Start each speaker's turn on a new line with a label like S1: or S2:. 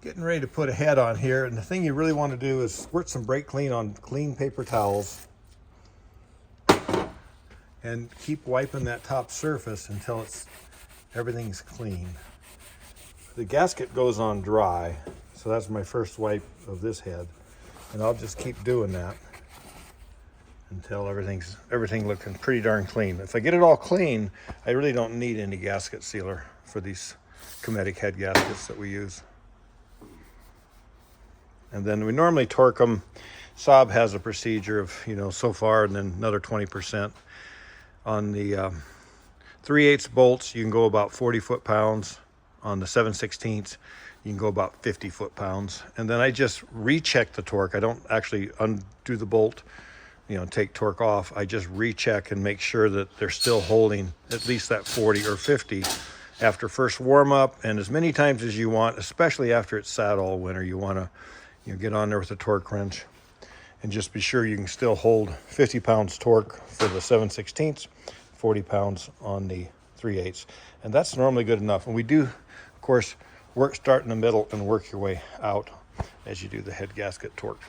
S1: Getting ready to put a head on here, and the thing you really want to do is squirt some brake clean on clean paper towels and keep wiping that top surface until everything's clean. The gasket goes on dry, so that's my first wipe of this head, and I'll just keep doing that until everything looking pretty darn clean. If I get it all clean, I really don't need any gasket sealer for these Cometic head gaskets that we use. And then we normally torque them. Saab has a procedure of, so far, and then another 20%. On the 3/8 bolts, you can go about 40 foot-pounds. On the 7/16, you can go about 50 foot-pounds. And then I just recheck the torque. I don't actually undo the bolt, take torque off. I just recheck and make sure that they're still holding at least that 40 or 50 after first warm up, and as many times as you want, especially after it's sat all winter. You want to get on there with a torque wrench and just be sure you can still hold 50 pounds torque for the 7/16, 40 pounds on the 3/8. And that's normally good enough. And we do, of course, start in the middle and work your way out as you do the head gasket torque.